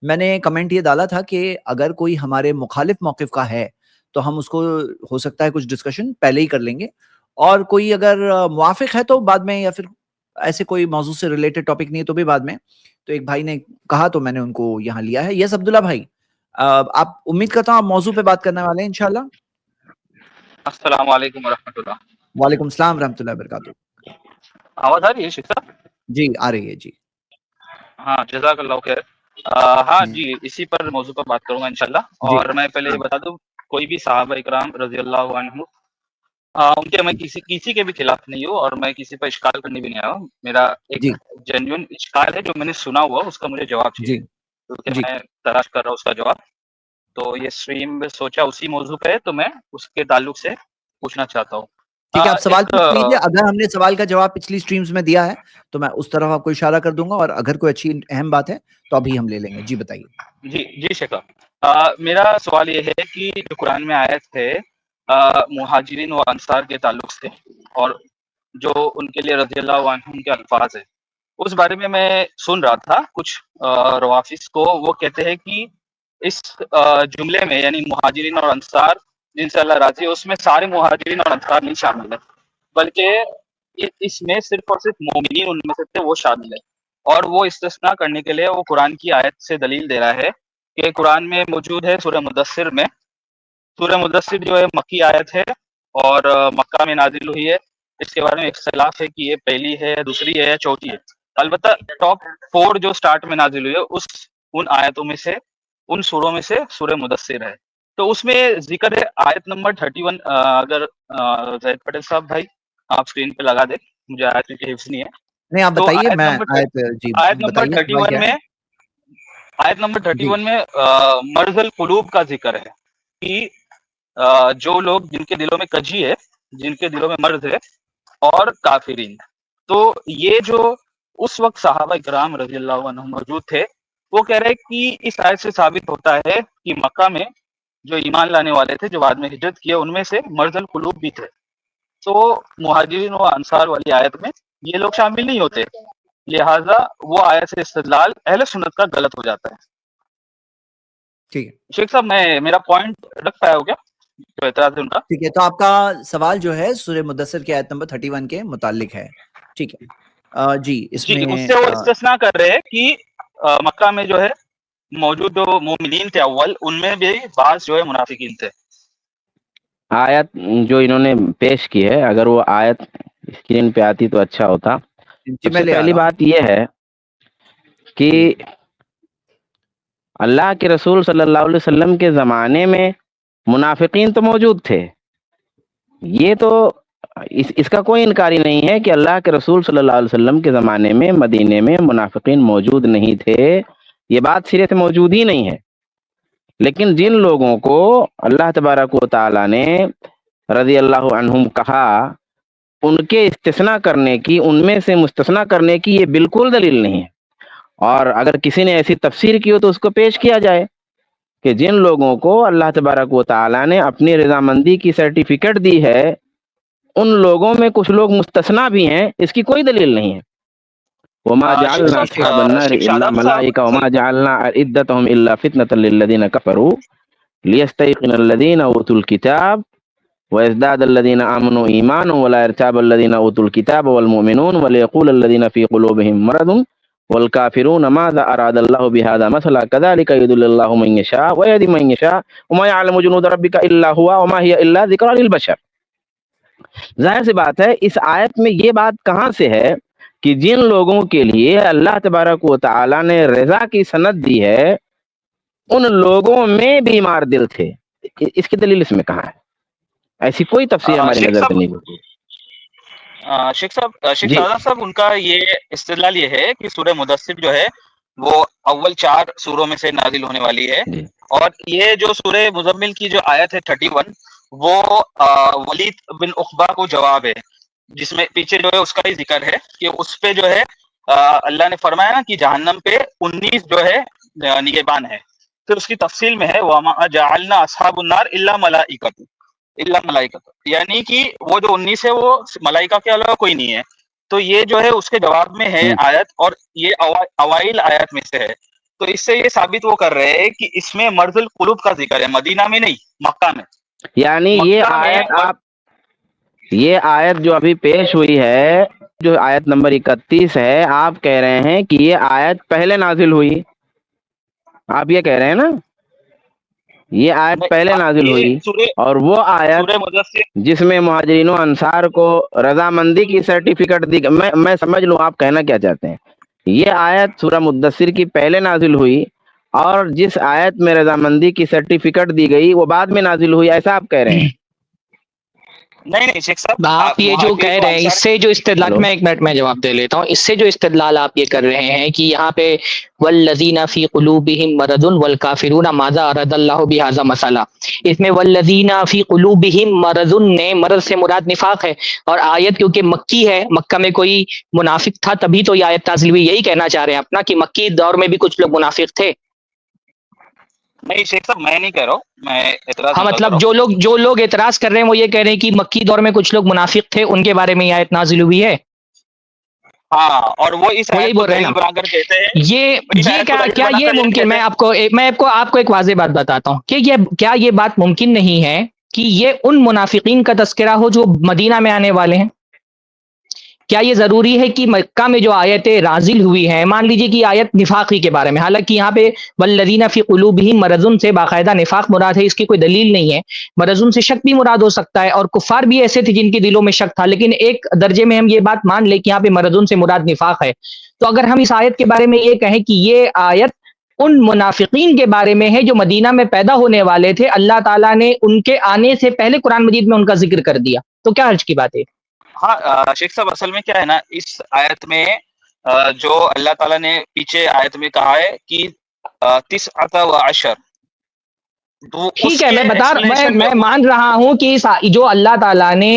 میں نے کمنٹ یہ ڈالا تھا کہ اگر کوئی ہمارے مخالف موقف کا ہے تو ہم اس کو ہو سکتا ہے کچھ ڈسکشن پہلے ہی کر لیں گے، اور کوئی اگر موافق ہے تو بعد میں، یا پھر ایسے کوئی موضوع سے ریلیٹڈ ٹاپک نہیں ہے تو بھی بعد میں. تو ایک بھائی نے کہا تو میں نے ان کو یہاں لیا ہے. یس عبداللہ بھائی، آپ امید کرتا ہوں آپ موضوع پہ بات کرنے والے ہیں انشاءاللہ. السلام علیکم ورحمۃ اللہ. وعلیکم السلام ورحمۃ اللہ وبرکاتہ. آواز آ رہی ہے شیخ صاحب؟ جی آ رہی ہے جی. ہاں جزاک اللہ خیر. ہاں جی، اسی پر موضوع پر بات کروں گا انشاءاللہ. جی اور میں پہلے یہ بتا دوں، کوئی بھی صحابہ اکرام رضی اللہ عنہ ان کے میں کسی کے بھی خلاف نہیں ہوں، اور میں کسی پر اشکال کرنے بھی نہیں آیا ہوں. میرا ایک جی جینیون اشکال ہے جو میں نے سنا ہوا، اس کا مجھے جواب چاہیے، جی کیونکہ جی میں تلاش کر رہا ہوں اس کا جواب. تو یہ اسٹریم میں سوچا اسی موضوع پہ ہے، تو میں اس کے تعلق سے پوچھنا چاہتا ہوں. ٹھیک ہے، آپ سوال ایک پوچھ لیجیے. اگر ہم نے سوال کا جواب پچھلی سٹریمز میں دیا ہے تو میں اس طرف آپ کو اشارہ کر دوں گا، اور اگر کوئی اچھی اہم بات ہے تو ابھی ہم لے لیں گے. جی بتائیے. جی جی شیخ صاحب، میرا سوال یہ ہے کہ جو قرآن میں آیت ہے مہاجرین و انصار کے تعلق سے، اور جو ان کے لیے رضی اللہ عنہم کے الفاظ ہے، اس بارے میں سن رہا تھا کچھ روافظ کو. وہ کہتے ہیں کہ اس جملے میں، یعنی مہاجرین اور انصار جن سے اللہ راضی ہے، اس میں سارے مہاجرین اور انصار نہیں شامل ہے، بلکہ اس میں صرف اور صرف مومنین ان میں سے تھے وہ شامل ہے. اور وہ استثناء کرنے کے لیے وہ قرآن کی آیت سے دلیل دے رہا ہے کہ قرآن میں موجود ہے سورہ مدثر میں. سورہ مدثر جو ہے مکی آیت ہے اور مکہ میں نازل ہوئی ہے. اس کے بارے میں اختلاف ہے کہ یہ پہلی ہے، دوسری ہے یا چوتھی ہے. البتہ ٹاپ 4 جو سٹارٹ میں نازل ہوئی ہے ان آیتوں میں سے، ان سوروں میں سے سورہ مدثر ہے. تو اس میں ذکر ہے آیت نمبر 31. اگر زید پٹیل صاحب بھائی آپ اسکرین پہ لگا دیں، مجھے آیت کی حفظ نہیں ہے. نہیں آپ تو بتائیے، آیت میں نمبر جی آیت نمبر بتائیے سوال 31 کیا میں، ہے. آیت نمبر جی 31 میں مرض القلوب کا ذکر ہے کہ جو لوگ جن کے دلوں میں کجی ہے، جن کے دلوں میں مرض ہے، اور کافرین. تو یہ جو اس وقت صحابہ کرام رضی اللہ عنہ موجود تھے، وہ کہہ رہے کہ اس آیت سے ثابت ہوتا ہے کہ مکہ میں جو ایمان لانے والے تھے، جو بعد میں ہجرت کیے، ان میں سے مرض القلوب بھی تھے. تو مہاجرین و انصار والی آیت میں یہ لوگ شامل نہیں ہوتے، لہٰذا وہ آیت سے استدلال اہل سنت کا غلط ہو جاتا ہے. ٹھیک ہے. شیخ صاحب میرا پوائنٹ رکھ پایا ہو کیا جو اعتراض ہے ان کا؟ ٹھیک ہے، تو آپ کا سوال جو ہے سورہ مدثر کی آیت نمبر 31 کے متعلق ہے. ٹھیک ہے. جی اس جی، میں اس سے وہ استثناء کر رہے ہیں کہ مکہ میں جو ہے موجود جو مومنین تھے اول، ان میں بھی بعض جو ہے منافقین تھے. آیت جو انہوں نے پیش کی ہے، اگر وہ آیت اسکرین پہ آتی تو اچھا ہوتا. جی سب میں سے لے آ پہلی رہا ہوں. بات یہ ہے کہ جی اللہ کے رسول صلی اللہ علیہ وسلم کے زمانے میں منافقین تو موجود تھے. یہ تو اس کا کوئی انکاری نہیں ہے کہ اللہ کے رسول صلی اللہ علیہ وسلم کے زمانے میں مدینے میں منافقین موجود نہیں تھے. یہ بات سرے سے موجود ہی نہیں ہے. لیکن جن لوگوں کو اللہ تبارک و تعالی نے رضی اللہ عنہم کہا، ان کے استثناء کرنے کی، ان میں سے مستثنیٰ کرنے کی یہ بالکل دلیل نہیں ہے. اور اگر کسی نے ایسی تفسیر کی ہو تو اس کو پیش کیا جائے کہ جن لوگوں کو اللہ تبارک و تعالی نے اپنی رضامندی کی سرٹیفکیٹ دی ہے، ان لوگوں میں کچھ لوگ مستثنا بھی ہیں. اس کی کوئی دلیل نہیں ہے. وما شیخ جعلنا اصحاب صاحب، النار شیخ الا شاداب صاحب، ملائکہ وما جعلنا عدتهم الا فتنة للذین كفروا ليستيقن الذين اوتوا الكتاب ويزداد الذين آمنوا إيمانا ولا يرتاب الذين أوتوا الكتاب والمؤمنون وليقول الذين في قلوبهم مرض والكافرون ماذا أراد الله بهذا مثلا كذلك يضل الله من يشاء ويهدي من يشاء وما يعلم جنود ربك إلا هو وما هي إلا ذكرى للبشر. ظاہر سی بات ہے اس آیت میں یہ بات کہاں سے ہے کہ جن لوگوں کے لیے اللہ تبارک و تعالی نے رضا کی سند دی ہے، ان لوگوں میں بیمار دل تھے. اس کی دلیل اس میں کہاں ہے؟ ایسی کوئی تفسیر ہماری شیخ نظر سے صاحب، نہیں ہوتی. شیخ جی شاداب صاحب، ان کا یہ استدلال یہ ہے کہ سورہ مدثر جو ہے وہ اول 4 سوروں میں سے نازل ہونے والی ہے. جی اور یہ جو سورہ مزمل کی جو آیت ہے 31، وہ ولید بن عقبہ کو جواب ہے، جس میں پیچھے جو ہے اس کا ہی ذکر ہے کہ اس پہ جو ہے اللہ نے فرمایا نا کہ جہنم پہ 19 جو ہے نگہبان ہے. پھر اس کی تفصیل میں ہے وَمَا جَعَلْنَا أَصْحَابُ النَّارِ إِلَّا مَلَائِكَةٌ، یعنی کہ وہ جو 19 ہے وہ ملائکہ کے علاوہ کوئی نہیں ہے. تو یہ جو ہے اس کے جواب میں ہے ہوں، آیت، اور یہ اوائل آیت میں سے ہے. تو اس سے یہ ثابت وہ کر رہے ہیں کہ اس میں مرض القلوب کا ذکر ہے، مدینہ میں نہیں، مکہ میں. یعنی یہ مکہ میں آیت یہ آیت جو ابھی پیش ہوئی ہے، جو آیت نمبر 31 ہے، آپ کہہ رہے ہیں کہ یہ آیت پہلے نازل ہوئی، آپ یہ کہہ رہے ہیں نا، یہ آیت پہلے نازل یہ ہوئی، اور وہ آیت سورہ مدثر. جس میں مہاجرین و انصار کو رضامندی کی سرٹیفکیٹ دی. میں سمجھ لوں آپ کہنا کیا چاہتے ہیں. یہ آیت سورہ مدثر کی پہلے نازل ہوئی، اور جس آیت میں رضامندی کی سرٹیفکیٹ دی گئی وہ بعد میں نازل ہوئی، ایسا آپ کہہ رہے ہیں؟ نہیں شیخ صاحب، آپ یہ جو کہہ رہے ہیں، اس سے جو استدلال، میں 1 منٹ میں جواب دے لیتا ہوں. اس سے جو استدلال آپ یہ کر رہے ہیں کہ یہاں پہ والذین فی قلوبہم مرض والکافرون ماذا اراد اللہ بہذا مسئلہ، اس میں والذین فی قلوبہم مرض نے مرض سے مراد نفاق ہے، اور آیت کیونکہ مکی ہے، مکہ میں کوئی منافق تھا تبھی تو یہ آیت نازل ہوئی. یہی کہنا چاہ رہے ہیں اپنا کہ مکی دور میں بھی کچھ لوگ منافق تھے؟ نہیں شیخ صاحب، میں نہیں کہہ رہا ہوں، میں اعتراض ہاں نہیں کر مطلب رہا ہوں. جو لوگ اعتراض کر رہے ہیں وہ یہ کہہ رہے ہیں کہ مکی دور میں کچھ لوگ منافق تھے، ان کے بارے میں یہ آیت نازل ہوئی ہے. ہاں، اور وہ اس وہ یہی آیت کو بول رہے ہیں دلیل نا. بنا کر کہتے ہیں، یہ کیا یہ ممکن، میں آپ کو ایک واضح بات بتاتا ہوں کہ یہ بات ممکن نہیں ہے کہ یہ ان منافقین کا تذکرہ ہو جو مدینہ میں آنے والے ہیں؟ کیا یہ ضروری ہے کہ مکہ میں جو آیتیں نازل ہوئی ہیں، مان لیجیے کہ آیت نفاقی کے بارے میں، حالانکہ یہاں پہ والذین فی قلوبہم مرض سے باقاعدہ نفاق مراد ہے، اس کی کوئی دلیل نہیں ہے. مرض سے شک بھی مراد ہو سکتا ہے، اور کفار بھی ایسے تھے جن کے دلوں میں شک تھا، لیکن ایک درجے میں ہم یہ بات مان لیں کہ یہاں پہ مرض سے مراد نفاق ہے. تو اگر ہم اس آیت کے بارے میں یہ کہیں کہ یہ آیت ان منافقین کے بارے میں ہے جو مدینہ میں پیدا ہونے والے تھے، اللہ تعالیٰ نے ان کے آنے سے پہلے قرآن مجید میں ان کا ذکر کر دیا، تو کیا حرج کی بات ہے؟ ہاں شیخ صاحب، اصل میں کیا ہے نا، اس آیت میں جو اللہ تعالیٰ نے پیچھے آیت میں کہا ہے کہ 19 و 10، ٹھیک ہے، میں مان رہا ہوں کہ جو اللہ تعالیٰ نے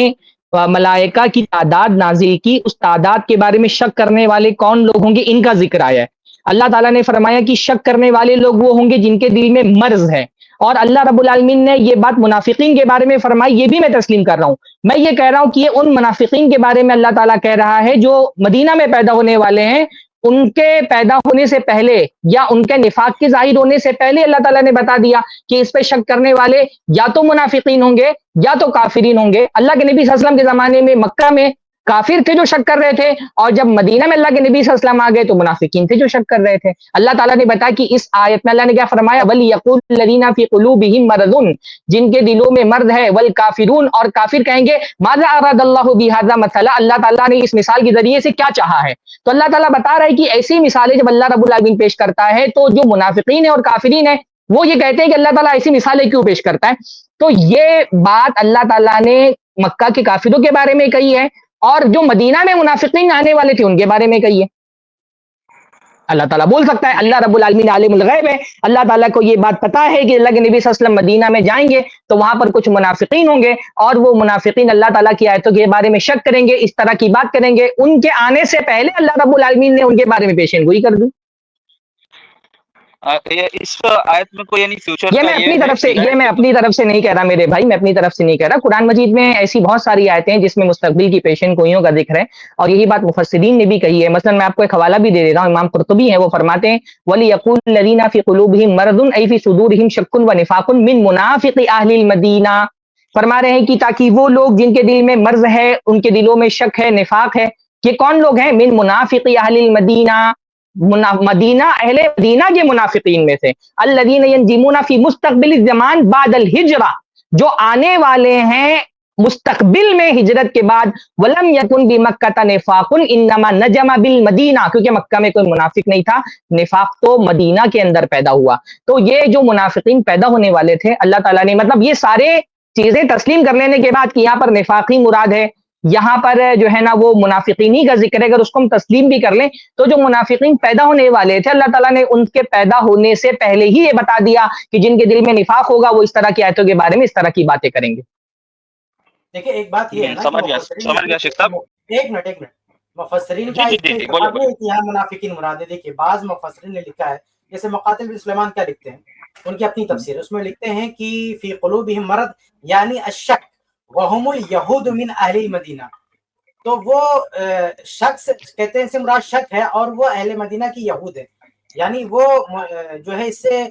ملائکہ کی تعداد نازل کی، اس تعداد کے بارے میں شک کرنے والے کون لوگ ہوں گے، ان کا ذکر آیا ہے. اللہ تعالیٰ نے فرمایا کہ شک کرنے والے لوگ وہ ہوں گے جن کے دل میں مرض ہے، اور اللہ رب العالمین نے یہ بات منافقین کے بارے میں فرمائی، یہ بھی میں تسلیم کر رہا ہوں. میں یہ کہہ رہا ہوں کہ یہ ان منافقین کے بارے میں اللہ تعالیٰ کہہ رہا ہے جو مدینہ میں پیدا ہونے والے ہیں. ان کے پیدا ہونے سے پہلے یا ان کے نفاق کے ظاہر ہونے سے پہلے اللہ تعالیٰ نے بتا دیا کہ اس پہ شک کرنے والے یا تو منافقین ہوں گے یا تو کافرین ہوں گے. اللہ کے نبی صلی اللہ علیہ وسلم کے زمانے میں مکہ میں کافر تھے جو شک کر رہے تھے، اور جب مدینہ میں اللہ کے نبی صلی اللہ علیہ وسلم آ گئے تو منافقین تھے جو شک کر رہے تھے. اللہ تعالیٰ نے بتایا کہ اس آیت میں اللہ نے کیا فرمایا، وَلْيَقُولُ الَّذِينَ فِي قُلُوبِهِم مَرَضٌ، جن کے دلوں میں مرض ہے، وَالْكَافِرُونَ، اور کافر کہیں گے مَاذَا أَرَادَ اللَّهُ بِهَذَا مَثَلًا، اللہ تعالیٰ نے اس مثال کے ذریعے سے کیا چاہا ہے. تو اللہ تعالیٰ بتا رہا ہے کہ ایسی مثالیں جب اللہ رب العالمین پیش کرتا ہے تو جو منافقین ہیں اور کافرین ہیں وہ یہ کہتے ہیں کہ اللہ تعالیٰ ایسی مثالیں کیوں پیش کرتا ہے. تو یہ بات اللہ تعالیٰ نے مکہ کے کافروں کے بارے میں کہی ہے، اور جو مدینہ میں منافقین آنے والے تھے ان کے بارے میں کہی ہے. اللہ تعالیٰ بول سکتا ہے، اللہ رب العالمین عالم الغیب ہے، اللہ تعالیٰ کو یہ بات پتا ہے کہ اللہ کے نبی صلی اللہ علیہ وسلم مدینہ میں جائیں گے تو وہاں پر کچھ منافقین ہوں گے، اور وہ منافقین اللہ تعالیٰ کی آیتوں کے بارے میں شک کریں گے، اس طرح کی بات کریں گے. ان کے آنے سے پہلے اللہ رب العالمین نے ان کے بارے میں پیشین گوئی کر دی. اس آیت میں کوئی یعنی فیوچر یہ میں اپنی طرف سے نہیں کہہ رہا میرے بھائی، میں اپنی طرف سے نہیں کہہ رہا. قرآن مجید میں ایسی بہت ساری آیتیں ہیں جس میں مستقبل کی پیشین گوئیوں کا ذکر ہے، اور یہی بات مفسرین نے بھی کہی ہے. مثلا میں آپ کو ایک حوالہ بھی دے دیتا ہوں، امام قرطبی ہیں، وہ فرماتے ہیں وَلِيَقُولُ الَّذِينَ فِي قُلُوبِهِم مَرَضٌ أَيْ فِي صُدُورِهِمْ شَكٌّ وَنِفَاقٌ مِّن مُنَافِقِ أَهْلِ الْمَدِينَةِ، فرما رہے ہیں کہ تاکہ وہ لوگ جن کے دل میں مرض ہے، ان کے دلوں میں شک ہے، نفاق ہے، یہ کون لوگ ہیں، من منافق اہل المدینہ، مدینہ اہل مدینہ کے منافقین میں سے، الذین ینجمون فی مستقبل الزمان بعد الہجرہ، جو آنے والے ہیں مستقبل میں ہجرت کے بعد. ولم یکن بمکہ نفاق انما نجم بالمدینہ، کیونکہ مکہ میں کوئی منافق نہیں تھا، نفاق تو مدینہ کے اندر پیدا ہوا. تو یہ جو منافقین پیدا ہونے والے تھے، اللہ تعالیٰ نے مطلب یہ سارے چیزیں تسلیم کر لینے کے بعد کہ یہاں پر نفاقی مراد ہے، یہاں پر جو ہے نا وہ منافقینی کا ذکر ہے، اگر اس کو ہم تسلیم بھی کر لیں تو جو منافقین پیدا ہونے والے تھے اللہ تعالیٰ نے ان کے پیدا ہونے سے پہلے ہی یہ بتا دیا کہ جن کے دل میں نفاق ہوگا وہ اس طرح کی آیتوں کے بارے میں اس طرح کی باتیں کریں گے. دیکھیں ایک بات یہ ہے نا، سمجھ گیا شیخ صاحب. ایک منٹ مفسرین کا اتفاق ہے کہ یہاں منافقین مراد ہے. دیکھیے بعض مفسرین نے لکھا ہے، جیسے مقاتل بن سلیمان کیا لکھتے ہیں، ان کی اپنی تفسیر، اس میں لکھتے ہیں کہ فی قلوبہم مرض یعنی الشک وہم الیہود من اہل المدینہ. تو وہ شخص کہتے ہیں سے مراد شک ہے، اور وہ اہل مدینہ کی یہود ہے. یعنی وہ جو ہے اس سے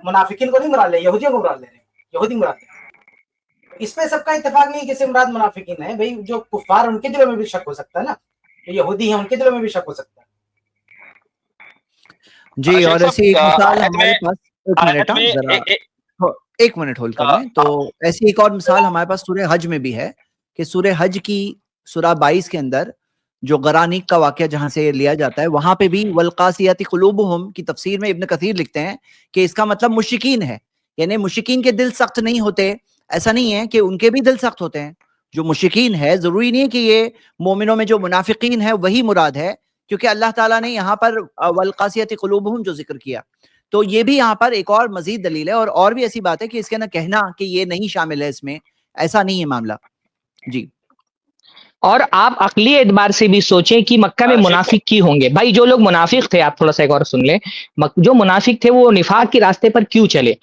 منافقین کو نہیں مراد لے، یہودیوں کو مراد لے رہے ہیں، یہودی مراد لے رہے ہیں۔ اس پہ سب کا اتفاق نہیں کہ مراد منافقین ہے، بھائی جو کفار ان کے دلوں میں بھی شک ہو سکتا ہے نا، جو یہودی ہیں ان کے دلوں میں بھی شک ہو سکتا ہے۔ جی، شیخ اور صاحب ایسی ایک مثال آیت ہمارے میں پاس، ایک منٹ آیت میں ذرا ایک منٹ ہولڈ کر لیں، تو ایسی ایک اور مثال ہمارے پاس سورہ حج میں بھی ہے کہ سورہ حج کی سورہ 22 کے اندر جو غرانیق کا واقعہ جہاں سے لیا جاتا ہے، وہاں پہ بھی والقاسیات قلوبہم کی تفسیر میں ابن کثیر لکھتے ہیں کہ اس کا مطلب مشرکین ہے، یعنی مشرکین کے دل سخت نہیں ہوتے، ایسا نہیں ہے کہ ان کے بھی دل سخت ہوتے ہیں، جو مشرکین ہے ضروری نہیں ہے کہ یہ مومنوں میں جو منافقین ہے وہی مراد ہے، کیونکہ اللہ تعالیٰ نے یہاں پر والقاسیات قلوبہم جو ذکر کیا، تو یہ بھی یہاں پر ایک اور مزید دلیل ہے، اور بھی ایسی بات ہے کہ اس کے نہ کہنا کہ یہ نہیں شامل ہے اس میں، ایسا نہیں ہے معاملہ۔ جی، اور آپ عقلی اعتبار سے بھی سوچیں کہ مکہ میں منافق کی ہوں گے بھائی، جو لوگ منافق تھے، آپ تھوڑا سا ایک اور سن لیں، جو منافق تھے وہ نفاق کے راستے پر کیوں چلے؟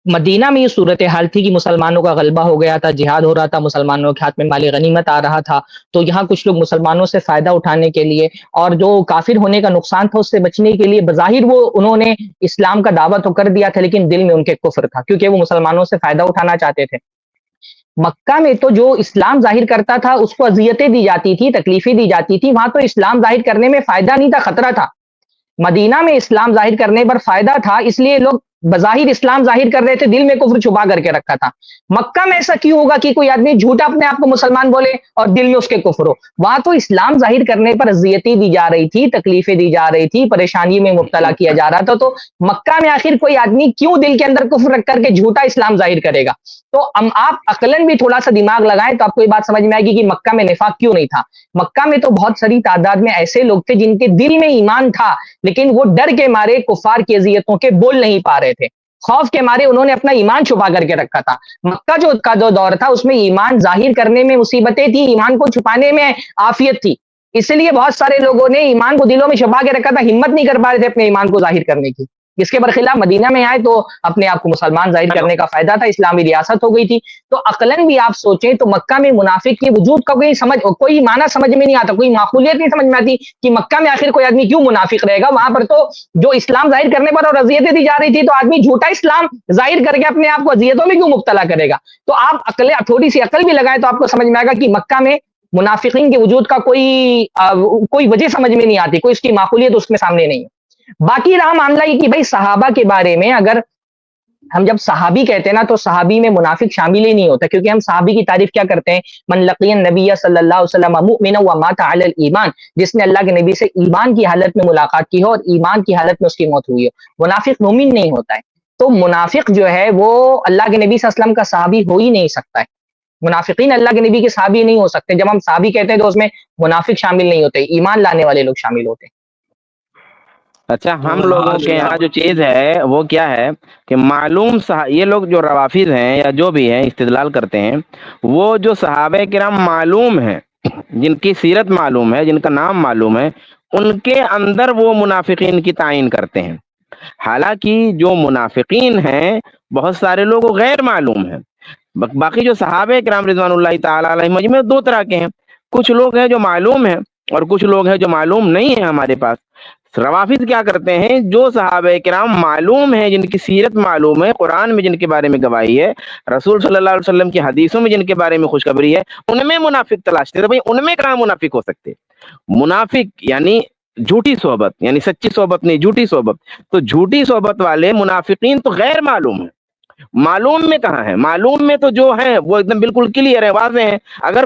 مدینہ میں یہ صورتحال تھی کہ مسلمانوں کا غلبہ ہو گیا تھا، جہاد ہو رہا تھا، مسلمانوں کے ہاتھ میں مال غنیمت آ رہا تھا، تو یہاں کچھ لوگ مسلمانوں سے فائدہ اٹھانے کے لیے اور جو کافر ہونے کا نقصان تھا اس سے بچنے کے لیے بظاہر وہ انہوں نے اسلام کا دعویٰ تو کر دیا تھا، لیکن دل میں ان کے کفر تھا، کیونکہ وہ مسلمانوں سے فائدہ اٹھانا چاہتے تھے۔ مکہ میں تو جو اسلام ظاہر کرتا تھا اس کو اذیتیں دی جاتی تھی، تکلیفیں دی جاتی تھی، وہاں تو اسلام ظاہر کرنے میں فائدہ نہیں تھا، خطرہ تھا۔ مدینہ میں اسلام ظاہر کرنے پر فائدہ تھا، اس لیے لوگ بظاہر اسلام ظاہر کر رہے تھے، دل میں کفر چھپا کر کے رکھا تھا۔ مکہ میں ایسا کیوں ہوگا کہ کوئی آدمی جھوٹا اپنے آپ کو مسلمان بولے اور دل میں اس کے کفر ہو؟ وہاں تو اسلام ظاہر کرنے پر اذیتیں دی جا رہی تھی، تکلیفیں دی جا رہی تھی، پریشانی میں مبتلا کیا جا رہا تھا، تو مکہ میں آخر کوئی آدمی کیوں دل کے اندر کفر رکھ کر کے جھوٹا اسلام ظاہر کرے گا؟ تو آپ عقلاً بھی تھوڑا سا دماغ لگائیں تو آپ کو یہ بات سمجھ میں آئے گی کہ مکہ میں نفاق کیوں نہیں تھا۔ مکہ میں تو بہت ساری تعداد میں ایسے لوگ تھے جن کے دل میں ایمان تھا، لیکن وہ ڈر کے مارے کفار کی اذیتوں کے بول نہیں پا رہے تھے، خوف کے مارے انہوں نے اپنا ایمان چھپا کر کے رکھا تھا۔ مکہ جو دور تھا اس میں ایمان ظاہر کرنے میں مصیبتیں تھی، ایمان کو چھپانے میں عافیت تھی، اس لیے بہت سارے لوگوں نے ایمان کو دلوں میں چھپا کے رکھا تھا، ہمت نہیں کر پا رہے تھے اپنے ایمان کو ظاہر کرنے کی۔ اس کے برخلاف مدینہ میں آئے تو اپنے آپ کو مسلمان ظاہر کرنے کا فائدہ تھا، اسلامی ریاست ہو گئی تھی۔ تو عقلاً بھی آپ سوچیں تو مکہ میں منافق کے وجود کا کوئی معنی سمجھ میں نہیں آتا، کوئی معقولیت نہیں سمجھ میں آتی کہ مکہ میں آخر کوئی آدمی کیوں منافق رہے گا؟ وہاں پر تو جو اسلام ظاہر کرنے پر اور اذیتیں دی جا رہی تھی، تو آدمی جھوٹا اسلام ظاہر کر کے اپنے آپ کو اذیتوں میں کیوں مبتلا کرے گا؟ تو آپ تھوڑی سی عقل بھی لگائیں تو آپ کو سمجھ میں آئے گا کہ مکہ میں منافقین کے وجود کا کوئی وجہ سمجھ میں نہیں آتی، کوئی اس کی معقولیت اس میں سامنے نہیں ہے۔ باقی رہا معاملہ یہ کہ بھائی صحابہ کے بارے میں اگر ہم جب صحابی کہتے ہیں نا تو صحابی میں منافق شامل ہی نہیں ہوتا، کیونکہ ہم صحابی کی تعریف کیا کرتے ہیں؟ من لقی النبی صلی اللہ علیہ وسلم مؤمنا ومات علی الایمان، جس نے اللہ کے نبی سے ایمان کی حالت میں ملاقات کی ہو اور ایمان کی حالت میں اس کی موت ہوئی ہو، منافق مومن نہیں ہوتا ہے۔ تو منافق جو ہے وہ اللہ کے نبی صلی اللہ علیہ وسلم کا صحابی ہو ہی نہیں سکتا ہے، منافقین اللہ کے نبی کے صحابی نہیں ہو سکتے۔ جب ہم صحابی کہتے ہیں تو اس میں منافق شامل نہیں ہوتے، ایمان لانے والے لوگ شامل ہوتے ہیں۔ اچھا، ہم لوگوں کے یہاں جو چیز ہے وہ کیا ہے کہ معلوم یہ لوگ جو روافض ہیں یا جو بھی ہیں استدلال کرتے ہیں، وہ جو صحابہ کرام معلوم ہیں، جن کی سیرت معلوم ہے، جن کا نام معلوم ہے، ان کے اندر وہ منافقین کی تعین کرتے ہیں۔ حالانکہ جو منافقین ہیں بہت سارے لوگ غیر معلوم ہیں۔ باقی جو صحابہ کرام رضوان اللہ تعالی علیہم مجمع دو طرح کے ہیں، کچھ لوگ ہیں جو معلوم ہیں اور کچھ لوگ ہیں جو معلوم نہیں ہیں ہمارے پاس۔ روافض کیا کرتے ہیں؟ جو صحابہ کرام معلوم ہیں، جن کی سیرت معلوم ہے، قرآن میں جن کے بارے میں گواہی ہے، رسول صلی اللہ علیہ وسلم کی حدیثوں میں جن کے بارے میں خوشخبری ہے، ان میں منافق تلاشتے ہیں۔ تو بھائی ان میں کہاں منافق ہو سکتے؟ منافق یعنی جھوٹی صحبت، یعنی سچی صحبت نہیں، جھوٹی صحبت۔ تو جھوٹی صحبت والے منافقین تو غیر معلوم ہیں، معلوم میں کہاں ہے؟ معلوم میں تو جو ہے وہ ایک دم بالکل کلیئر ہے، واضح ہے۔ اگر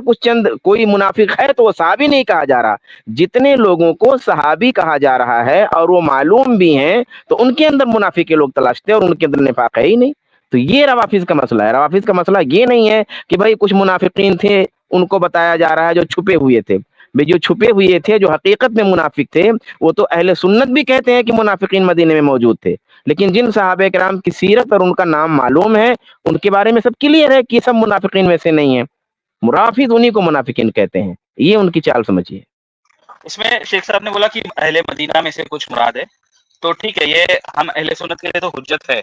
کوئی منافق ہے تو وہ صحابی نہیں کہا جا رہا۔ جتنے لوگوں کو صحابی کہا جا رہا ہے اور وہ معلوم بھی ہیں تو ان کے اندر منافق کے لوگ تلاشتے ہیں اور ان کے اندر نفاق ہے ہی نہیں۔ تو یہ روافض کا مسئلہ ہے۔ روافض کا مسئلہ یہ نہیں ہے کہ بھائی کچھ منافقین تھے ان کو بتایا جا رہا ہے جو چھپے ہوئے تھے۔ بھائی جو چھپے ہوئے تھے، جو حقیقت میں منافق تھے، وہ تو اہل سنت بھی کہتے ہیں کہ منافقین مدینے میں موجود تھے، لیکن جن صحابہ کرام کی سیرت اور ان کا نام معلوم ہے ان کے بارے میں سب کلیئر ہے کہ یہ سب منافقین میں سے نہیں ہیں۔ مرافض انہی کو منافقین کہتے ہیں، یہ ان کی چال سمجھیے۔ اس میں شیخ صاحب نے بولا کہ اہل مدینہ میں سے کچھ مراد ہے، تو ٹھیک ہے، یہ ہم اہل سنت کے لیے تو حجت ہے،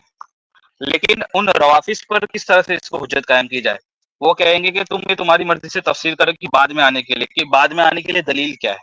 لیکن ان روافض پر کس طرح سے اس کو حجت قائم کی جائے؟ وہ کہیں گے کہ تم نے تمہاری مرضی سے تفسیر کرو کہ بعد میں آنے کے لیے دلیل کیا ہے؟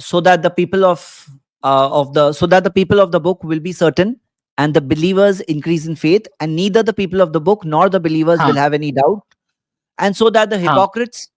so that the people of the book will be certain and the believers increase in faith, and neither the people of the book nor the believers will have any doubt, and so that the hypocrites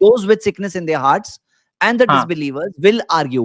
those with sickness in their hearts and the disbelievers will argue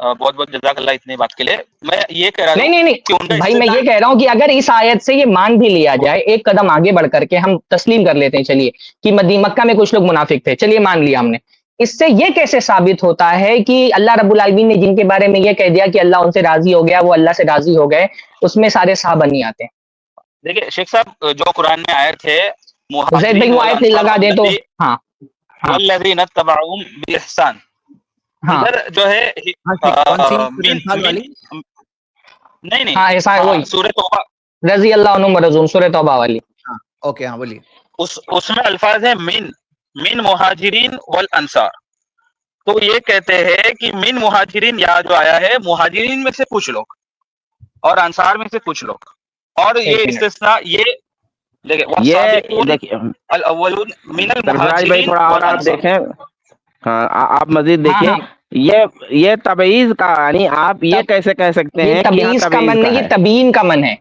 بہت بہت جزاک اللہ اتنی بات کے لیے. میں یہ کہہ رہا ہوں نہیں کہ ان کا بھائی میں یہ کہہ رہا ہوں کہ اگر اس آیت سے یہ مان بھی لیا جائے، ایک قدم آگے بڑھ کر کے ہم تسلیم کر لیتے ہیں چلیے کہ مکہ میں کچھ لوگ منافق تھے، چلیے مان لیا ہم نے، اس سے یہ کیسے ثابت ہوتا ہے کہ اللہ رب العالمین نے جن کے بارے میں یہ کہہ دیا کہ اللہ ان سے راضی ہو گیا، وہ اللہ سے راضی ہو گئے، اس میں سارے صحابہ نہیں آتے؟ دیکھیے شیخ صاحب، جو قرآن میں آیت ہے زید بھائی وہ آیت لگا دیں تو. ہاں والذین اتبعوہم بإحسان، ہاں ادھر جو ہے کون سی من والی؟ نہیں ہاں ایسا وہی سورہ توبہ، رضی اللہ عنہم ورضون، سورہ توبہ والی. ہاں اوکے ہاں بولیے. اس میں الفاظ ہے من مہاجرین والانصار. تو یہ کہتے ہیں کہ من مہاجرین یہاں جو آیا ہے مہاجرین میں سے کچھ لوگ اور انصار میں سے کچھ لوگ، اور یہ ایک منٹ. استثناء یہ دیکھیں یہ والسابقون دیکھیے الاولون من سرفراز بھائی المہاجرین تھوڑا اور آپ والانصار. دیکھیں، ہاں آپ مزید ہاں دیکھیے. ہاں یہ تبعیض کا، یعنی آپ یہ کیسے کہہ سکتے یہ ہیں کہ یہاں تبعیض کا تبعیض من کا نہیں، یہ ہے؟ تبیین کا من ہے.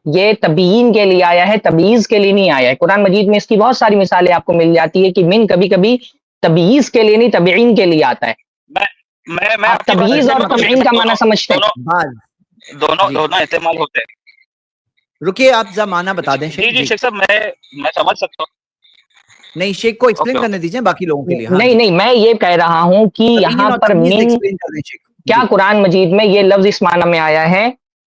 یہ تبیین کے لیے آیا ہے، تبعیض کے لیے نہیں آیا ہے. قرآن مجید میں اس کی بہت ساری مثالیں آپ کو مل جاتی ہے کہ من کبھی کبھی تبعیض کے لیے نہیں تبعین کے لیے آتا ہے. میں آپ آپ کی بات تبعیض اور سے تبعین کا معنی سمجھتے ہیں؟ بعض جی. دونوں استعمال ہوتے ہیں. رکیے آپ زمانہ بتا دیں شیخ. جی شیخ صاحب، میں سمجھ سکتا ہوں. نہیں شیخ کو ایکسپلین اوکے کرنے دیجیے باقی لوگوں کے لیے. ہاں نہیں جی. نہیں میں یہ کہہ رہا ہوں کہ یہاں اور پر تمیز من ایکسپلین کر دیں شیخ. کیا جی. قرآن مجید میں یہ لفظ اس معنی میں آیا ہے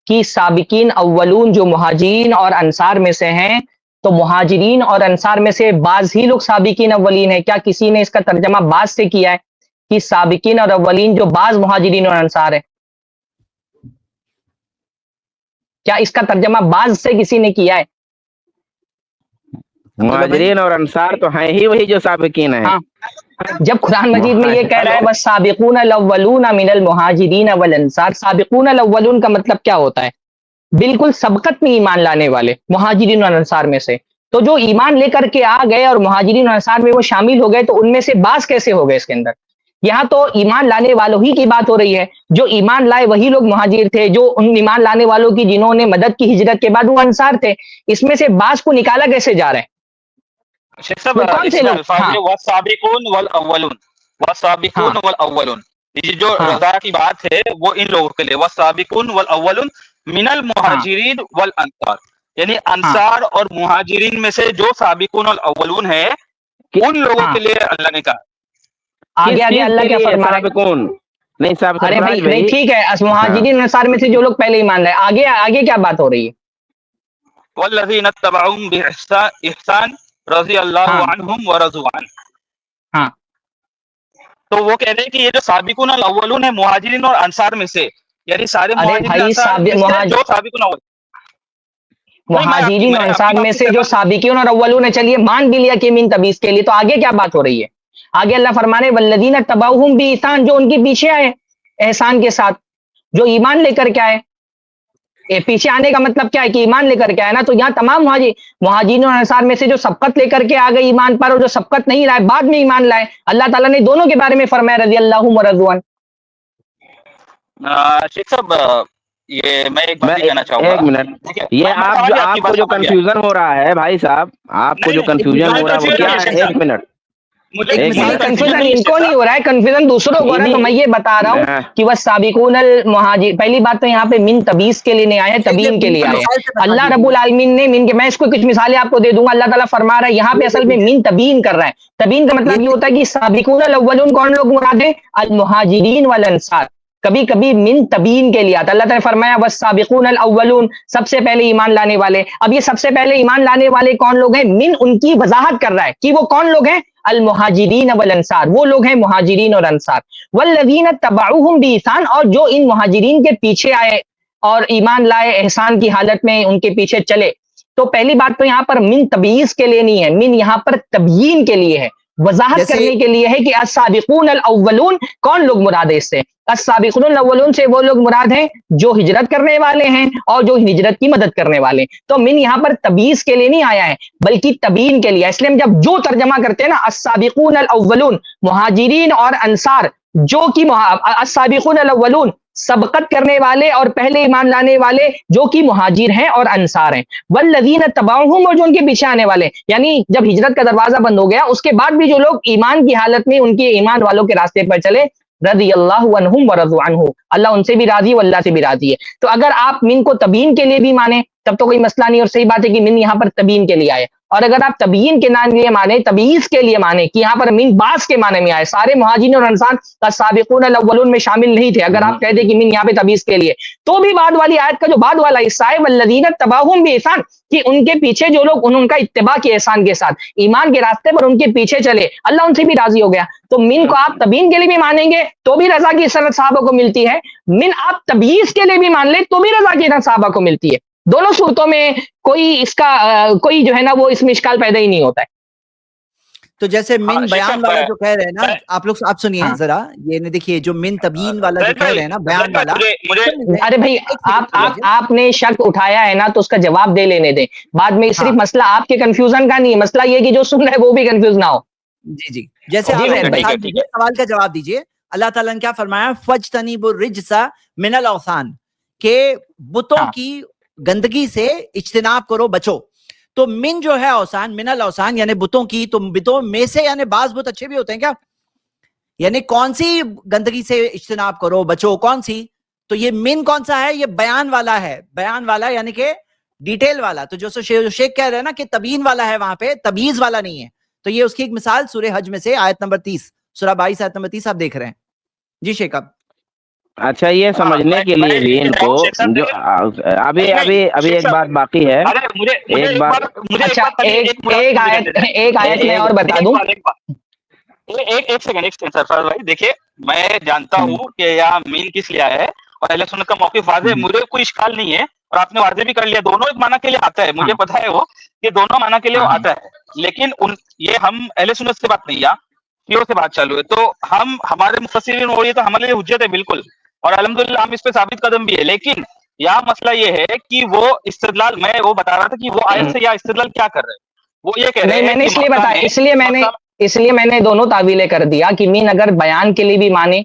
کہ سابقین اولون جو مہاجرین اور انصار میں سے ہیں، تو مہاجرین اور انصار میں سے بعض ہی لوگ سابقین اولین ہیں؟ کیا کسی نے اس کا ترجمہ بعض سے کیا ہے کہ سابقین اور اولین جو بعض مہاجرین اور انصار ہیں؟ کیا اس کا ترجمہ بعض سے کسی نے کیا ہے؟ مہاجرین اور انصار تو ہیں ہی وہی جو سابقین ہیں. ہاں، جب قرآن مجید میں یہ کہہ رہا ہے بس سابقون الاولون من المہاجرین والانصار، سابقون الاولون کا مطلب کیا ہوتا ہے؟ بالکل سبقت میں ایمان لانے والے مہاجرین اور انصار میں سے. تو جو ایمان لے کر کے آ گئے اور مہاجرین اور انصار میں وہ شامل ہو گئے، تو ان میں سے بعض کیسے ہو گئے اس کے اندر؟ یہاں تو ایمان لانے والوں ہی کی بات ہو رہی ہے. جو ایمان لائے وہی لوگ مہاجر تھے، جو ان ایمان لانے والوں کی جنہوں نے مدد کی ہجرت کے بعد وہ انصار تھے. اس میں سے بعض کو نکالا کیسے جا رہا ہے؟ شیخ صاحب وہ کون اس سے میں لوگ؟ الفاظ ہاں ہے والسابقون والاولون، والسابقون والاولون. یہ جو ہاں رضا کی بات ہے وہ ان لوگوں کے لیے والسابقون والاولون من ہاں المہاجرین والانصار، یعنی ہاں انصار اور مہاجرین میں سے جو سابقون والاولون ہیں ان لوگوں ہاں کے لیے اللہ نے کہا. آگے کس آگے چیز اللہ کے کیا لیے فرما رہے ہیں؟ سابقون؟ نہیں صاحب ارے سرفراز نہیں بھائی. ٹھیک ہے، ہاں مہاجرین انصار میں سے جو لوگ پہلے ایمان لائے، آگے آگے کیا بات ہو رہی ہے؟ والذین اتبعوہم بإحسان رضی اللہ ہاں عنہم ورضوا عنہ. ہاں تو وہ کہہ رہے ہیں کہ یہ جو سابقون الاولون ہے مہاجرین اور انصار میں سے، یعنی سارے ارے مہاجرین بھائی انصار میں سے جو سابقون اول. نہیں مہاجرین اور میں آپ انصار کی میں بات سے سے جو سہمت ہوں. سابقین اور اولون ہیں، چلیے مان بھی لیا کہ من تبعیض کے لیے، تو آگے کیا بات ہو رہی ہے؟ آگے اللہ فرمانے والذین تبعوہم بإحسان، جو ان کے پیچھے آئے احسان کے ساتھ، جو ایمان لے کر کے آئے. پیچھے آنے کا مطلب کیا ہے؟ کہ ایمان لے کر کے آئے نا. تو یہاں تمام مہاجرین اور انصار میں سے جو سبقت لے کر کے آ گئے ایمان پر، اور جو سبقت نہیں لائے بعد میں ایمان لائے، اللہ تعالیٰ نے دونوں کے بارے میں فرمایا رضی اللہ عنہم ورضوا عنہ. شیخ صاحب یہ میں ایک بات میں ہی کہنا چاہوں گا. ایک منٹ، ٹھیک ہے، یہ میں آپ سمجھ جو گیا، آپ کی آپ کو بات جو سمجھ گیا. کنفیوژن ہو رہا ہے بھائی صاحب، آپ کو نہیں جو نہیں کنفیوژن مجھے ہو رہا ہے وہ کنفیوژن کیا نہیں ہے ہے؟ شیخ ایک صاحب، منٹ، مجھے ایک ایک مثال مجھے منٹ. کنفیوژن کنفیوژن نہیں ہے ان شیخ کو نہیں صاحب. ہو رہا ہے، کنفیوژن دوسروں کو ہو رہا ہے. تو میں یہ بتا رہا ہوں کہ وہ سابقون المہاجر، پہلی بات تو یہاں پہ من تبعیض کے لیے نہیں آیا ہے، تبیین کے لیے آیا ہے. اللہ رب العالمین نے من کے، میں اس کو کچھ مثالیں آپ کو دے دوں گا. اللہ تعالیٰ فرما رہا ہے یہاں پہ اصل میں من تبیین کر رہا ہے. تبیین کا مطلب یہ ہوتا ہے کہ سابقون الاولون کون لوگ مراد ہیں؟ المہاجرین والانصار. کبھی کبھی من تبیین کے لیے آتا ہے. اللہ تعالیٰ نے فرمایا والسابقون الاولون، سب سے پہلے ایمان لانے والے. اب یہ سب سے پہلے ایمان لانے والے کون لوگ ہیں؟ من ان کی وضاحت کر رہا ہے کہ وہ کون لوگ ہیں؟ المہاجرین والانصار، وہ لوگ ہیں مہاجرین اور انصار. والذین تبعوہم بإحسان، اور جو ان مہاجرین کے پیچھے آئے اور ایمان لائے احسان کی حالت میں ان کے پیچھے چلے. تو پہلی بات تو یہاں پر من تبعیض کے لیے نہیں ہے، من یہاں پر تبیین کے لیے ہے، وضاحت کرنے کے لیے ہے کہ السابقون الاولون کون لوگ مراد ہے اس سے. السابقون الاولون سے وہ لوگ مراد ہیں جو ہجرت کرنے والے ہیں اور جو ہجرت کی مدد کرنے والے. تو من یہاں پر تبعیض کے لیے نہیں آیا ہے بلکہ تبیین کے لیے. اس لیے ہم جب جو ترجمہ کرتے ہیں نا السابقون الاولون، مہاجرین اور انصار، جو کہ السابقون الاولون سبقت کرنے والے اور پہلے ایمان لانے والے جو کہ مہاجر ہیں اور انصار ہیں. والذین تبعوہم، اور جو ان کے پیچھے آنے والے، یعنی جب ہجرت کا دروازہ بند ہو گیا اس کے بعد بھی جو لوگ ایمان کی حالت میں ان کے ایمان والوں کے راستے پر چلے رضی اللہ عنہم ورضوا عنہ، اللہ ان سے بھی راضی ہے، وہ اللہ سے بھی راضی ہے. تو اگر آپ من کو تبیین کے لیے بھی مانیں تب تو کوئی مسئلہ نہیں، اور صحیح بات ہے کہ من یہاں پر تبیین کے لیے آئے. اور اگر آپ تبیین کے نام لیے مانیں، تبعیض کے لیے مانیں کہ یہاں پر من بعض کے معنی میں آئے، سارے مہاجرین اور انصار السابقون الاولون میں شامل نہیں تھے، اگر آپ کہہ دیں کہ من یہاں پہ تبعیض کے لیے، تو بھی بعد والی آیت کا جو بعد والا حصہ ہے والذین اتبعوہم بإحسان، کہ ان کے پیچھے جو لوگ ان کا اتباع کے احسان کے ساتھ ایمان کے راستے پر ان کے پیچھے چلے، اللہ ان سے بھی راضی ہو گیا. تو من کو آپ تبیین کے لیے بھی مانیں گے تو بھی رضا کی سند صحابہ کو ملتی ہے، من آپ تبعیض کے لیے بھی مان لیں تو بھی رضا کی سند صحابہ کو ملتی ہے. دونوں صورتوں میں کوئی اس کا کوئی جو ہے نا وہ اس میں اشکال پیدا ہی نہیں ہوتا ہے. تو جیسے من بیان والا جو کہہ رہے ہیں نا آپ لوگ، آپ سنیے ہاں. ذرا، یہ دیکھیے جو من تبیین والا جو کہہ رہے ہیں نا، بیان والا، ارے بھائی آپ نے شک اٹھایا ہے نا تو اس کا جواب دے لینے دیں. بعد میں صرف مسئلہ آپ کے کنفیوژن کا نہیں ہے، مسئلہ یہ کہ جو سن رہے وہ بھی کنفیوز نہ ہو. جی جی، جیسے آپ سوال کا جواب دیجئے. اللہ تعالیٰ نے کیا فرمایا؟ فَاجْتَنِبُوا الرِّجْسَ مِنَ الْأَوْثَانِ، کہ بتوں کی گندگی سے اجتناب کرو، بچو. تو من جو ہے اوثان، من الاوثان یعنی بتوں کی، تو بتوں میں سے یعنی بعض بت اچھے بھی ہوتے ہیں کیا؟ یعنی کون سی گندگی سے اجتناب کرو، بچو، کون سی؟ تو یہ من کون سا ہے؟ یہ بیان والا ہے. بیان والا یعنی کہ ڈیٹیل والا. تو جو شیخ کہہ رہے ہیں نا کہ تبیین والا ہے، وہاں پہ تبییض والا نہیں ہے. تو یہ اس کی ایک مثال سورہ حج میں سے آیت نمبر 30، سورہ 22 آیت نمبر 30 آپ دیکھ رہے ہیں. جی شیخ اب اچھا، یہ سمجھنے کے لیے بھی ان کو جو ابھی ایک بات باقی ہے. ایک بات، اچھا ایک آیت میں اور بتا دوں. ایک سیکنڈ سرفراز بھائی، دیکھیے میں جانتا ہوں کہ یہاں مین کس لیے آیا ہے اور اہل سنت کا موقف واضح ہے، مجھے کوئی اشکال نہیں ہے، اور آپ نے واضح بھی کر لیا، دونوں ایک معنی کے لیے آتا ہے، مجھے پتا ہے وہ کہ دونوں معنی کے لیے وہ آتا ہے. لیکن یہ ہم اہل سنت سے بات نہیں، یا شیعوں سے بات چالو ہے، تو ہم ہمارے مفسرین ہو رہی ہے تو ہمارے لیے حجت ہے بالکل، اور الحمدللہ ہم اس پہ ثابت قدم بھی ہے. لیکن یہاں مسئلہ یہ ہے کہ وہ استدلال، میں وہ بتا رہا تھا کہ وہ آیت سے یا استدلال کیا کر رہے ہیں. وہ یہ کہہ رہے ہیں، میں نے اس لیے میں نے دونوں تعویلیں کر دیا کہ من اگر بیان کے لیے بھی مانے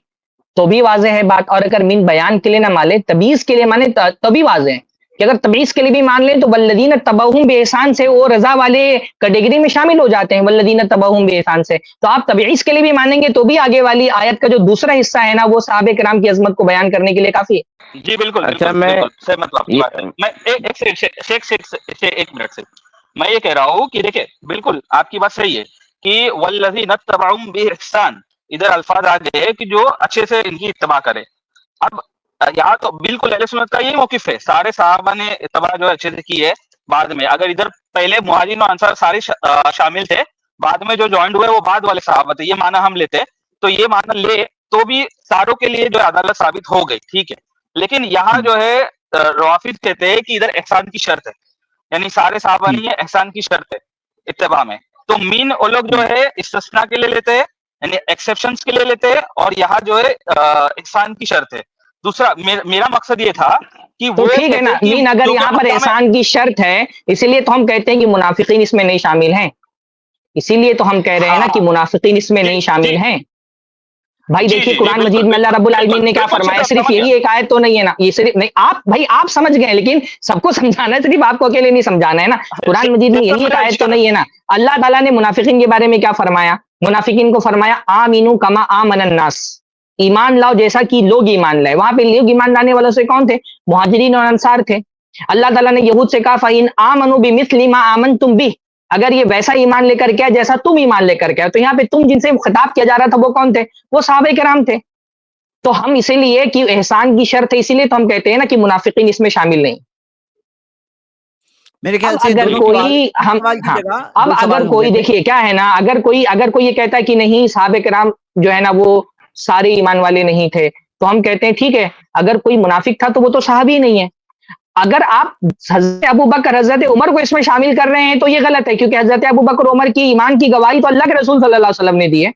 تو بھی واضح ہے بات، اور اگر من بیان کے لیے نہ مانے، تبعیض کے لیے مانے تو بھی واضح ہے. کہ اگر تبعیض کے لیے بھی مان لیں تو والذین اتبعوہم بإحسان سے وہ رضا والے کیٹیگری میں شامل ہو جاتے ہیں، والذین اتبعوہم بإحسان سے. تو آپ تبعیض کے لیے بھی مانیں گے تو بھی آگے والی آیت کا جو دوسرا حصہ ہے نا وہ صحابہ کرام کی عظمت کو بیان کرنے کے لیے کافی ہے. جی بالکل. اچھا، میں ایک منٹ سے میں یہ کہہ رہا ہوں کہ دیکھیں بالکل آپ کی بات صحیح ہے کہ والذین اتبعوہم بإحسان، ادھر الفاظ آ گئے کہ جو اچھے سے ان کی اتباع کرے. اب یہاں تو بالکل اہل سنت کا یہی موقف ہے، سارے صحابہ نے اتباع جو اچھے سے کی ہے. بعد میں اگر ادھر پہلے مہاجرین و انصار سارے شامل تھے، بعد میں جو جوائنڈ ہوئے وہ بعد والے صحابہ تھے، یہ معنی ہم لیتے، تو یہ معنی لے تو بھی ساروں کے لیے جو عدالت ثابت ہو گئی، ٹھیک ہے. لیکن یہاں جو ہے روافض کہتے ہیں کہ ادھر احسان کی شرط ہے، یعنی سارے صحابہ نہیں ہے، احسان کی شرط ہے اتباع میں. تو مین وہ لوگ جو ہے استثناء کے لیے لیتے ہیں، یعنی ایکسیپشنز کے لیے لیتے ہیں، اور یہاں جو ہے احسان کی شرط ہے. دوسرا میرا مقصد یہ تھا کہ تو ٹھیک ہے نا، مین اگر یہاں پر احسان کی شرط ہے، اسی لیے تو ہم کہتے ہیں کہ منافقین اس میں نہیں شامل ہیں، اسی لیے تو ہم کہہ رہے ہیں نا کہ منافقین اس میں نہیں شامل ہیں. بھائی دیکھیے قرآن مجید میں اللہ رب العالمین نے کیا فرمایا، صرف یہی ایک آیت تو نہیں ہے نا، یہ صرف نہیں، آپ بھائی آپ سمجھ گئے لیکن سب کو سمجھانا ہے، صرف آپ کو اکیلے نہیں سمجھانا ہے نا. قرآن مجید میں یہی ایک آیت تو نہیں ہے نا. اللہ تعالیٰ نے منافقین کے بارے میں کیا فرمایا؟ منافقین کو فرمایا آمینو کما آمن الناس، ایمان لاؤ جیسا کہ لوگ ایمان لائے. وہاں پہ لوگ ایمان لانے والوں سے کون تھے؟ مہاجرین اور انصار تھے. اللہ تعالیٰ نے یہود سے کہا فَإِنْ آمَنُوا بِمِثْلِ مَا آمَنْتُمْ بِهِ، اگر یہ ویسا ایمان لے کر کے جیسا تم ایمان لے کر کے. تو یہاں پہ تم جن سے خطاب کیا جا رہا تھا وہ کون تھے؟ وہ صحابہ کرام تھے. تو ہم اسی لیے کہ احسان کی شرط ہے، اسی لیے تو ہم کہتے ہیں نا کہ منافقین اس میں شامل نہیں. میرے خیال سے اگر کوئی اب اگر کوئی دیکھیے کیا ہے نا، اگر کوئی یہ کہتا ہے کہ نہیں صحابہ کرام جو ہے نا وہ سارے ایمان والے نہیں تھے، تو ہم کہتے ہیں ٹھیک ہے، اگر کوئی منافق تھا تو وہ تو صحابی نہیں ہے. اگر آپ حضرت ابو بکر حضرت عمر کو اس میں شامل کر رہے ہیں تو یہ غلط ہے، کیونکہ حضرت ابو بکر عمر کی ایمان کی گواہی تو اللہ کے رسول صلی اللہ علیہ وسلم نے دی ہے.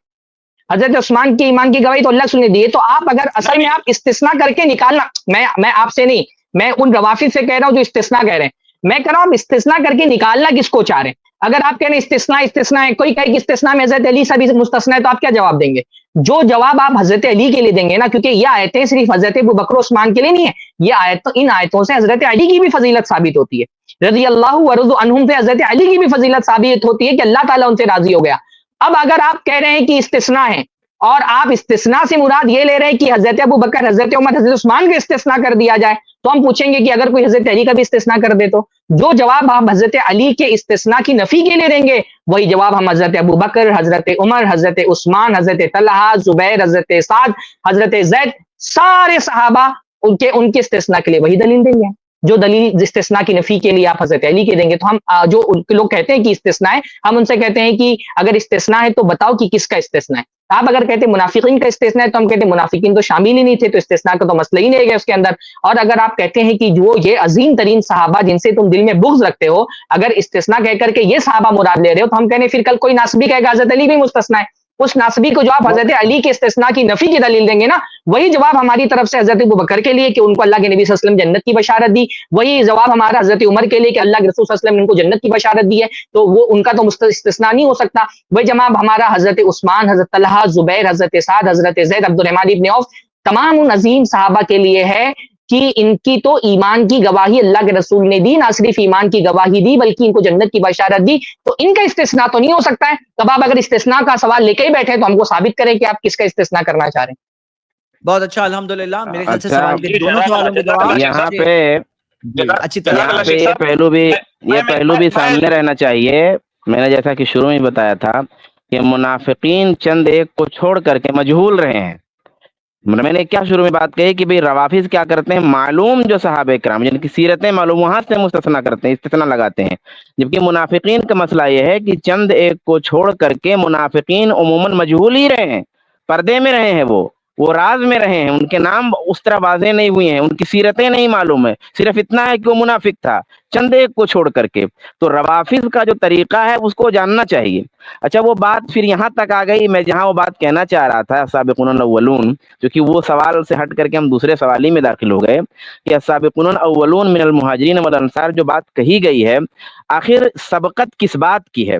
حضرت عثمان کی ایمان کی گواہی تو اللہ نے دی ہے. تو آپ اگر اصل میں آپ استثناء کر کے نکالنا، میں آپ سے نہیں، میں ان روافض سے کہہ رہا ہوں جو استثناء کہہ رہے ہیں، میں کہہ رہا ہوں آپ استثناء کر کے نکالنا کس کو چاہ رہے ہیں. اگر آپ کہہ رہے ہیں استثناء ہے، کوئی کہے کہ استثناء میں حضرت علی سے بھی مستثنیٰ ہے، تو آپ کیا جواب دیں گے؟ جو جواب آپ حضرت علی کے لیے دیں گے نا، کیونکہ یہ آیتیں صرف حضرت ابو بکر و عثمان کے لیے نہیں ہے، یہ ان آیتوں سے حضرت علی کی بھی فضیلت ثابت ہوتی ہے. رضی اللہ ورضوا عنہم سے حضرت علی کی بھی فضیلت ثابت ہوتی ہے کہ اللہ تعالیٰ ان سے راضی ہو گیا. اب اگر آپ کہہ رہے ہیں کہ استثناء ہے اور آپ استثناء سے مراد یہ لے رہے ہیں کہ حضرت ابو بکر، حضرت عمر، حضرت عثمان کا استثناء کر دیا جائے، تو ہم پوچھیں گے کہ اگر کوئی حضرت علی کا بھی استثناء کر دے تو جو جواب آپ حضرت علی کے استثناء کی نفی کے لیے دیں گے وہی جواب ہم حضرت ابو بکر، حضرت عمر، حضرت عثمان، حضرت طلحہ، زبیر، حضرت سعد، حضرت زید، سارے صحابہ ان کے استثناء کے لیے وہی دلیل دیں گے جو دلیل استثناء کی نفی کے لیے آپ حضرت علی کے دیں گے۔ تو ہم جو لوگ کہتے ہیں کہ استثناء ہے، ہم ان سے کہتے ہیں کہ اگر استثناء ہے تو بتاؤ کہ کس کا استثناء ہے۔ آپ اگر کہتے ہیں منافقین کا استثناء ہے تو ہم کہتے ہیں منافقین تو شامل ہی نہیں تھے، تو استثناء کا تو مسئلہ ہی نہیں ہے اس کے اندر۔ اور اگر آپ کہتے ہیں کہ جو یہ عظیم ترین صحابہ جن سے تم دل میں بغض رکھتے ہو، اگر استثناء کہہ کر کے یہ صحابہ مراد لے رہے ہو تو ہم کہنے پھر کل کوئی ناسبی کہے گا حضرت علی بھی مستثنیٰ ہے، اس ناسبی کو جو آپ حضرت علی کے استثناء کی نفی کی دلیل دیں گے نا، وہی جواب ہماری طرف سے حضرت ابو بکر کے لیے کہ ان کو اللہ کے نبی صلی اللہ علیہ وسلم جنت کی بشارت دی، وہی جواب ہمارا حضرت عمر کے لیے کہ اللہ کے رسول صلی اللہ علیہ وسلم نے ان کو جنت کی بشارت دی ہے، تو وہ ان کا تو استثناء نہیں ہو سکتا۔ وہی جواب ہمارا حضرت عثمان، حضرت طلحہ، زبیر، حضرت سعد، حضرت زید، عبد الرحمن ابن عوف، تمام ان عظیم صحابہ کے لیے ہے کہ ان کی تو ایمان کی گواہی اللہ کے رسول نے دی، نہ صرف ایمان کی گواہی دی بلکہ ان کو جنت کی بشارت دی، تو ان کا استثناء تو نہیں ہو سکتا ہے۔ تب آپ اگر استثناء کا سوال لے کے ہی بیٹھے تو ہم کو ثابت کریں کہ آپ کس کا استثناء کرنا چاہ رہے ہیں۔ بہت اچھا، الحمدللہ میرے خیال سے اچھا، سوال کے دونوں سوالوں کے جواب یہاں پہ اچھی طرح یہاں پہ یہ پہلو بھی سامنے رہنا چاہیے۔ میں نے جیسا کہ شروع میں بتایا تھا کہ منافقین چند ایک کو چھوڑ کر کے مجہول رہے ہیں۔ میں نے کیا شروع میں بات کہی کہ بھئی روافظ کیا کرتے ہیں، معلوم جو صحابہ کرام جن کی سیرتیں معلوم وہاں سے مستثنا کرتے ہیں، استثنا لگاتے ہیں، جبکہ منافقین کا مسئلہ یہ ہے کہ چند ایک کو چھوڑ کر کے منافقین عموماً مجہول ہی رہے ہیں، پردے میں رہے ہیں، وہ راز میں رہے ہیں، ان کے نام اس طرح واضح نہیں ہوئے ہیں، ان کی سیرتیں نہیں معلوم ہے، صرف اتنا ہے کہ وہ منافق تھا چند ایک کو چھوڑ کر کے۔ تو روافظ کا جو طریقہ ہے اس کو جاننا چاہیے۔ اچھا، وہ بات پھر یہاں تک آ گئی، میں جہاں وہ بات کہنا چاہ رہا تھا السابقون الاولون، کیونکہ وہ سوال سے ہٹ کر کے ہم دوسرے سوال ہی میں داخل ہو گئے کہ السابقون الاولون من المہاجرین والانصار جو بات کہی گئی ہے، آخر سبقت کس بات کی ہے؟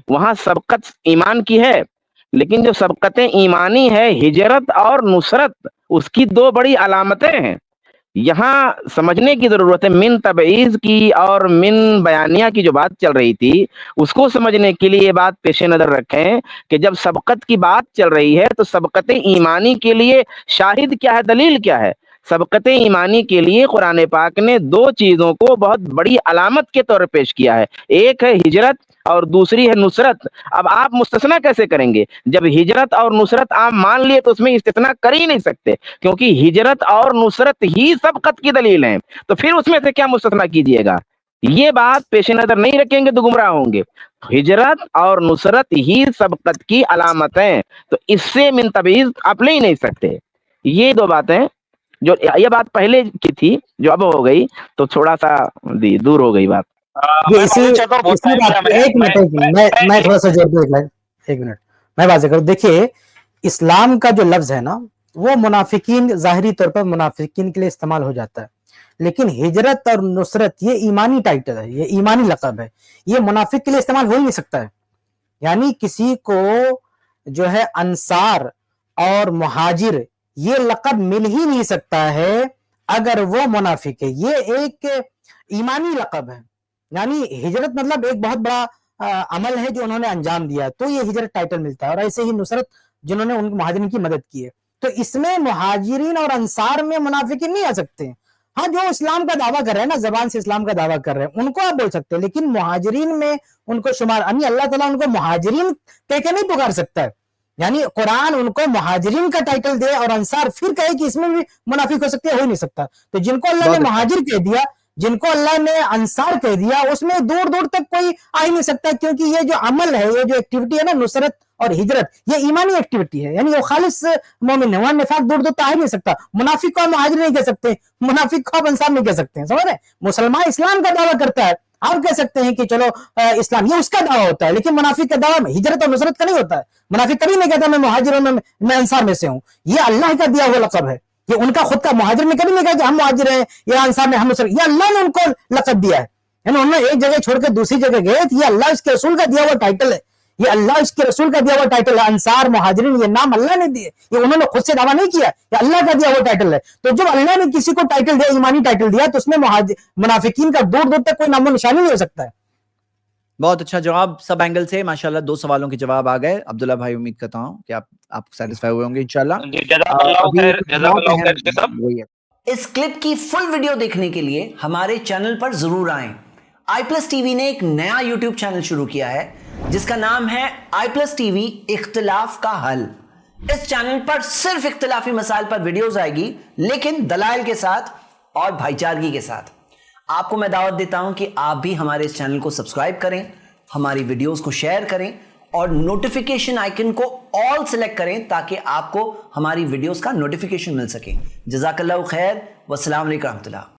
وہاں سبقت ایمان کی ہے، لیکن جو سبقت ایمانی ہے ہجرت اور نصرت، اس کی دو بڑی علامتیں ہیں، یہاں سمجھنے کی ضرورت ہے۔ من تبعیض کی اور من بیانیہ کی جو بات چل رہی تھی اس کو سمجھنے کے لیے یہ بات پیش نظر رکھیں کہ جب سبقت کی بات چل رہی ہے تو سبقت ایمانی کے لیے شاہد کیا ہے، دلیل کیا ہے؟ سبقت ایمانی کے لیے قرآن پاک نے دو چیزوں کو بہت بڑی علامت کے طور پر پیش کیا ہے، ایک ہے ہجرت اور دوسری ہے نصرت۔ اب آپ مستثنا کیسے کریں گے؟ جب ہجرت اور نصرت آپ مان لیے تو اس میں استثناء کر ہی نہیں سکتے، کیونکہ ہجرت اور نصرت ہی سبقت کی دلیل ہیں، تو پھر اس میں سے کیا مستثنا کیجئے گا؟ یہ بات پیش نظر نہیں رکھیں گے تو گمراہ ہوں گے۔ ہجرت اور نصرت ہی سبقت کی علامت ہیں، تو اس سے من تبعیض آپ لے ہی نہیں سکتے۔ یہ دو باتیں جو یہ بات پہلے کی تھی جو اب ہو گئی تو تھوڑا سا دور ہو گئی بات۔ ایک منٹ میں تھوڑا سا جوڑ دوں، ایک منٹ میں واضح کروں۔ دیکھیے، اسلام کا جو لفظ ہے نا وہ منافقین ظاہری طور پر منافقین کے لیے استعمال ہو جاتا ہے، لیکن ہجرت اور نصرت یہ ایمانی ٹائٹل ہے، یہ ایمانی لقب ہے، یہ منافق کے لیے استعمال ہو ہی نہیں سکتا ہے۔ یعنی کسی کو جو ہے انصار اور مہاجر یہ لقب مل ہی نہیں سکتا ہے اگر وہ منافق ہے، یہ ایک ایمانی لقب ہے۔ یعنی ہجرت مطلب ایک بہت بڑا عمل ہے جو انہوں نے انجام دیا تو یہ ہجرت ٹائٹل ملتا ہے، اور ایسے ہی نصرت جنہوں نے ان مہاجرین کی مدد کی ہے، تو اس میں مہاجرین اور انصار میں منافقین نہیں آ سکتے ہیں۔ ہاں، جو اسلام کا دعویٰ کر رہے ہیں نا، زبان سے اسلام کا دعویٰ کر رہے ہیں ان کو آپ بول سکتے ہیں، لیکن مہاجرین میں ان کو شمار، یعنی اللہ تعالیٰ ان کو مہاجرین کہہ کے نہیں پکار سکتا ہے۔ یعنی قرآن ان کو مہاجرین کا ٹائٹل دے اور انصار پھر کہے کہ اس میں بھی منافق ہو سکتے ہیں، ہو ہی نہیں سکتا۔ تو جن کو اللہ نے مہاجر کہہ دیا، جن کو اللہ نے انصار کہہ دیا، اس میں دور دور تک کوئی آ ہی نہیں سکتا، کیونکہ یہ جو عمل ہے، یہ جو ایکٹیویٹی ہے نا، نصرت اور ہجرت، یہ ایمانی ایکٹیویٹی ہے، یعنی وہ خالص مومن ہے، وہاں نفاق دور دور تک آ ہی نہیں سکتا۔ منافق کو آپ مہاجر نہیں کہہ سکتے، منافق کو آپ انصار نہیں کہہ سکتے ہیں، سمجھ رہے؟ مسلمان اسلام کا دعویٰ کرتا ہے، آپ کہہ سکتے ہیں کہ چلو اسلام، یہ اس کا دعویٰ ہوتا ہے، لیکن منافق کا دعویٰ ہجرت اور نصرت کا نہیں ہوتا ہے۔ منافق کبھی نہیں کہتا میں مہاجر ہوں، میں انصار میں سے ہوں، یہ اللہ کا دیا ہوا لقب ہے، یہ ان کا خود کا۔ مہاجر نے کبھی نہیں کہا کہ ہم مہاجر ہیں یا انصار میں ہم نصرت، یہ اللہ نے ان کو لقب دیا ہے، یعنی انہوں نے ایک جگہ چھوڑ کے دوسری جگہ گئے، یہ اللہ اس کے رسول کا دیا ہوا ٹائٹل ہے، یہ اللہ اس کے رسول کا دیا ہوا ٹائٹل ہے۔ انصار، مہاجرین، یہ نام اللہ نے دیے، یہ انہوں نے خود سے دعویٰ نہیں کیا، یہ اللہ کا دیا ہوا ٹائٹل ہے۔ تو جب اللہ نے کسی کو ٹائٹل دیا، ایمانی ٹائٹل دیا، تو اس میں منافقین کا دور دور تک کوئی نام و نشانی نہیں ہو سکتا ہے۔ بہت اچھا جواب سب اینگل سے ماشاءاللہ 2 سوالوں کے جواب آ گئے عبداللہ بھائی امید کرتا ہوں کہ آپ سیٹسفائی ہوئے ہوں گے انشاءاللہ اس کلپ کی فل ویڈیو دیکھنے کے لیے ہمارے چینل پر ضرور آئیں آئی پلس ٹی وی نے ایک نیا یوٹیوب چینل شروع کیا ہے جس کا نام ہے آئی پلس ٹی وی اختلاف کا حل اس چینل پر صرف اختلافی مسائل پر ویڈیوز آئے گی لیکن دلائل کے ساتھ اور بھائی چارگی کے ساتھ آپ کو میں دعوت دیتا ہوں کہ آپ بھی ہمارے اس چینل کو سبسکرائب کریں ہماری ویڈیوز کو شیئر کریں اور نوٹیفیکیشن آئیکن کو آل سلیکٹ کریں تاکہ آپ کو ہماری ویڈیوز کا نوٹیفیکیشن مل سکے جزاک اللہ خیر والسلام علیکم ورحمۃ اللہ